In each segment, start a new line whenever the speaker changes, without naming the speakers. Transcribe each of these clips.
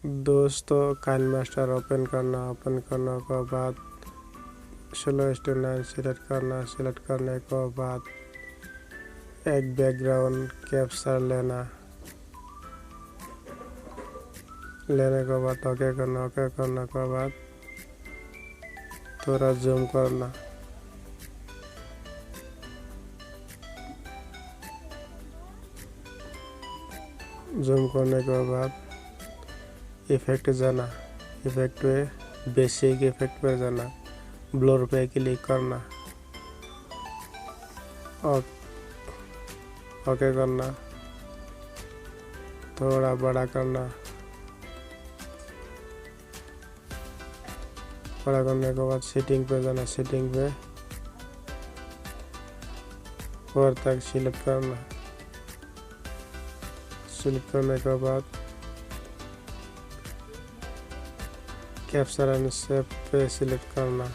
दोस्तों Kine master open करना, open करने के बाद स्लो स्टूडेंट लाइन सिलेक्ट करना, सिलेक्ट करने के बाद एक बैकग्राउंड कैप्चर लेना, लेने के बाद ओके करना, ओके करने के बाद थोड़ा जूम करना, जूम करने के बाद इफेक्ट जाना, इफेक्ट पे बेसिक इफेक्ट पे जाना, ब्लर पे क्लिक करना, ओके करना, थोड़ा बड़ा करना, बड़ा करने के बाद सेटिंग पे जाना, सेटिंग पे ऊपर तक सिलेक्ट करना, सिलेक्ट करने के बाद कैप्चर एंड शेप पे सिलेक्ट करना,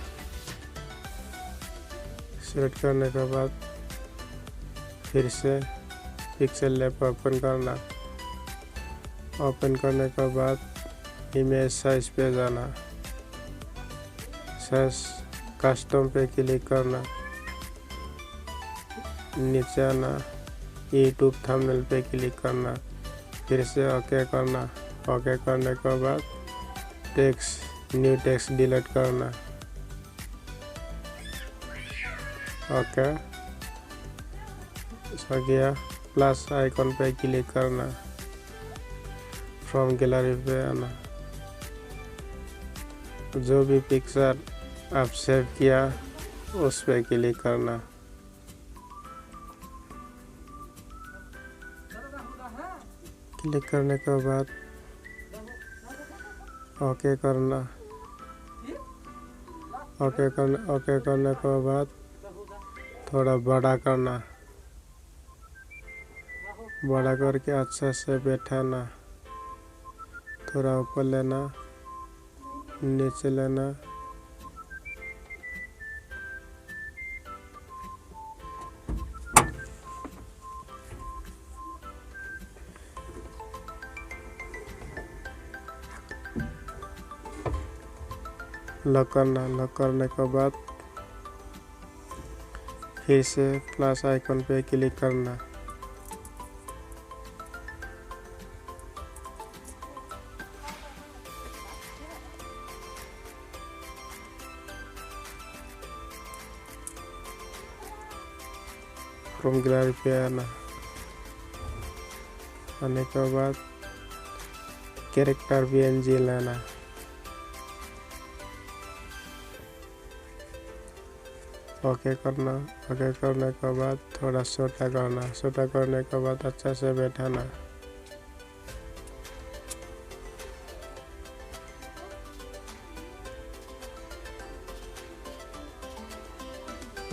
सिलेक्ट करने के बाद फिर से पिक्सेल लैब ओपन करना, ओपन करने के बाद इमेज साइज पे जाना, साइज कस्टम पे क्लिक करना, नीचे आना, यूट्यूब थंबनेल पे क्लिक करना, फिर से ओके करना, ओके करने के बाद टेक्स्ट न्यू टेक्स्ट डिलीट करना, ओके हो गया। प्लस आइकन पे क्लिक करना, फ्रॉम गैलरी पे आना, जो भी पिक्चर आप सेव किया उस पे क्लिक करना, क्लिक करने के बाद ओके करना, ओके करने के बाद थोड़ा बड़ा करना, बड़ा करके अच्छा से बैठाना, थोड़ा ऊपर लेना, नीचे लेना, लॉक करना, लॉक करने के बाद फिर से प्लस आइकन पे क्लिक करना, फ्रॉम गैलरी पे आना, आने के बाद कैरेक्टर PNG लेना, ओके करना, ओके करने के बाद थोड़ा छोटा करना, छोटा करने के बाद अच्छा से बैठाना,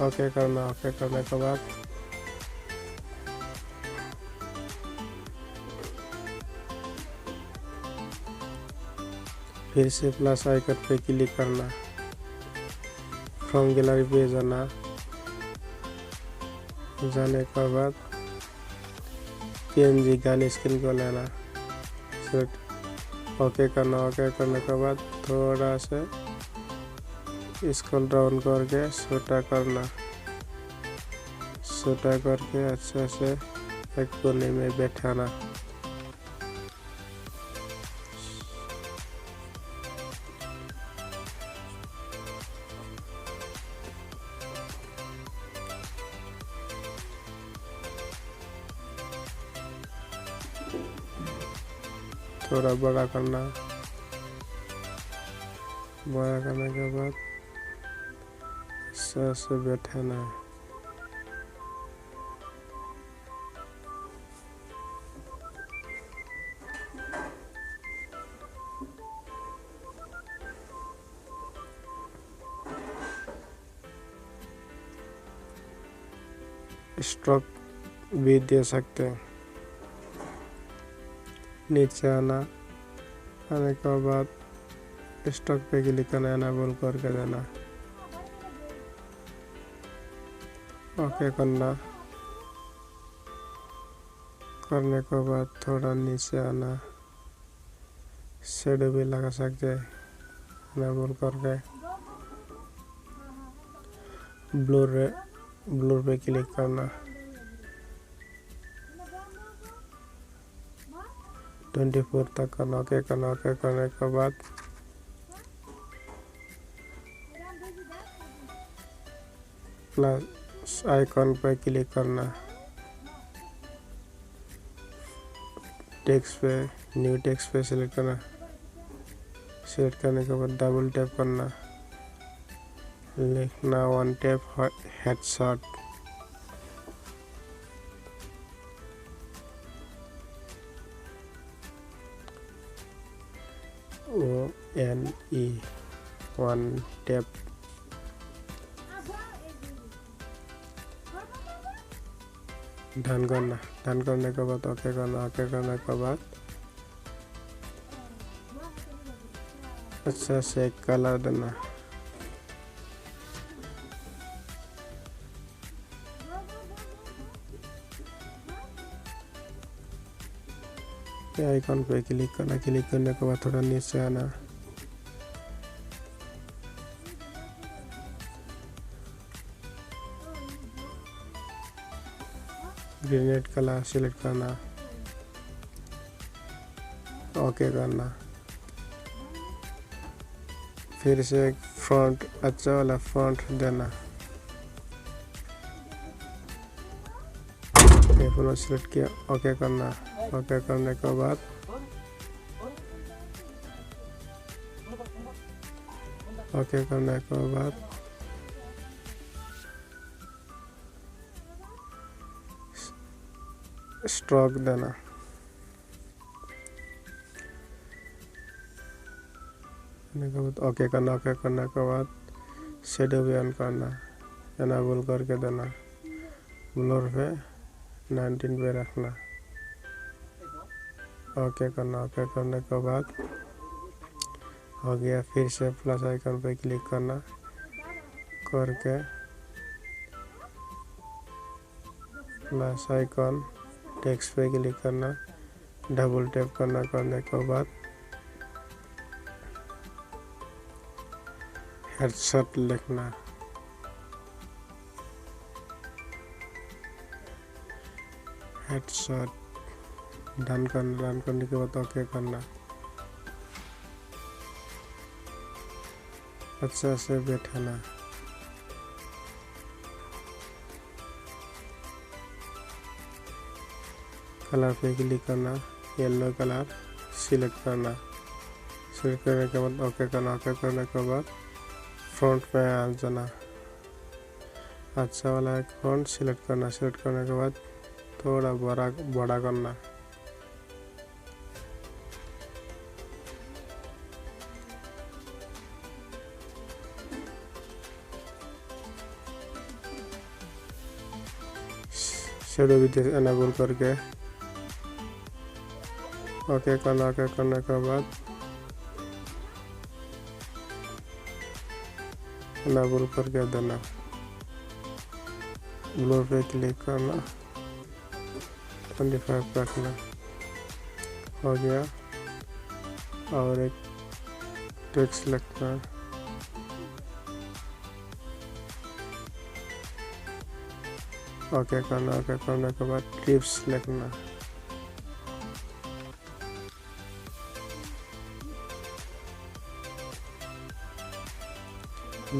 ओके करना, ओके करने के बाद फिर से प्लस आइकन पे क्लिक करना, फ्रॉम गैलरी पे जाना, जाने के बाद PNG गाने स्क्रीन को लेना, ओके करना, ओके करने के बाद थोड़ा से स्क्रॉल डाउन करके छोटा करना, छोटा करके अच्छा से एक कोने में बैठाना, थोड़ा बड़ा करना, बड़ा करने के बाद अच्छा से बैठाना, स्ट्रोक भी दे सकते हैं। नीचे आना, आने के बाद स्टॉक पे क्लिक करना, एनेबल करके देना, ओके करना, करने के बाद थोड़ा नीचे आना, शेडो भी लगा सकते हैं इनेबल करके। ब्लूर पे क्लिक करना, 24 तक करना। ओके करना। ओके करने के बाद प्लस आइकॉन पे क्लिक करना, टेक्स्ट पे न्यू टेक्स्ट पे सिलेक्ट करना। सिलेक्ट करने के बाद डबल टैप करना, लिखना 1 tap headshot. ONE 1 tap. Done करना। डन करने के बाद ओके करना। ओके करने के बाद अच्छा से कलर देना, आइकॉन पे क्लिक करना। क्लिक करने के बाद थोड़ा नीचे आना, ग्रेनेड कलर सिलेक्ट करना। ओके करना। फिर से फ्रंट अच्छा वाला फ्रंट देना। फोन सिलेक्ट किया। ओके करना। ओके करने के बाद स्ट्रोक देना। ओके करना। ओके करने के बाद शेडो भी ऑन करना, इनेबल करके देना। ब्लर पे 19 पे रखना। ओके करना। ओके करने के बाद हो गया। फिर से प्लस आइकन पे क्लिक करना, करके प्लस आइकन टेक्स्ट पे क्लिक करना, डबल टैप करना। करने के बाद हेडशॉट लिखना, हेडशॉट। डन करना। डन करने के बाद ओके करना। अच्छा से बैठाना, कलर पे क्लिक करना, येलो कलर सिलेक्ट करना। सिलेक्ट करने के बाद ओके करना। ओके करने के बाद फ्रंट पे आ जाना, अच्छा वाला एक फ्रंट सिलेक्ट करना। सिलेक्ट करने के बाद थोड़ा बड़ा करना, शेडो भी इनेबल करके ओके करना। ओके करने के बाद इनेबल करके देना। ब्लर पे क्लिक करना, 25 रखना। हो गया। और एक टेक्स्ट लिखना, ओके करना। ओके करने के बाद टिप्स लिखना,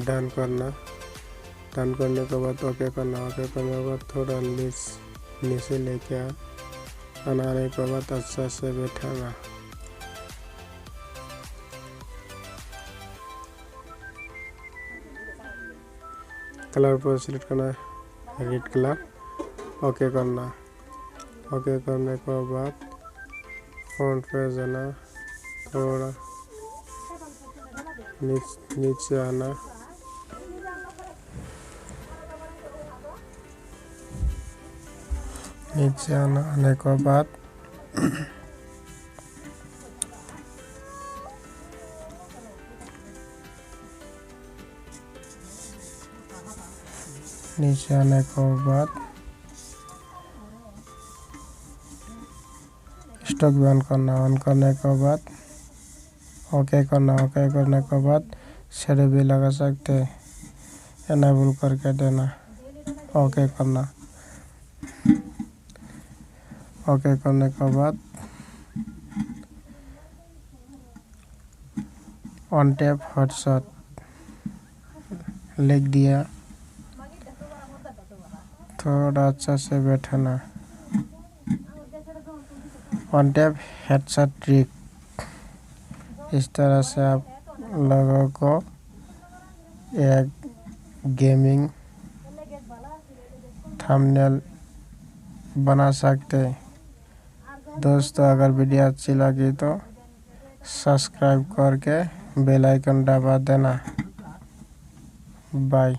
डन करना। डन करने के बाद ओके करना। ओके करने के बाद थोड़ा नीचे लेके आने के बाद अच्छा से बैठाना। कलर पर सिलेक्ट करना है, रेड कलर। ओके करना। ओके करने के बाद फ्रंट पे जाना, थोड़ा नीचे आना, आने के बाद नीचे आने के बाद स्टॉक भी ऑन करना। ऑन करने के बाद ओके करने के बाद शेडो भी लगा सकते हैं, एनेबल करके देना, ओके करना। ओके करने के बाद ऑन टैप हेडशॉट लिख दिया, थोड़ा अच्छा से बैठाना। ऑन टैप हेडशॉट ट्रिक, इस तरह से आप लोगों को एक गेमिंग थंबनेल बना सकते हैं। दोस्तों अगर वीडियो अच्छी लगी तो सब्सक्राइब करके बेल आइकन दबा देना। बाय।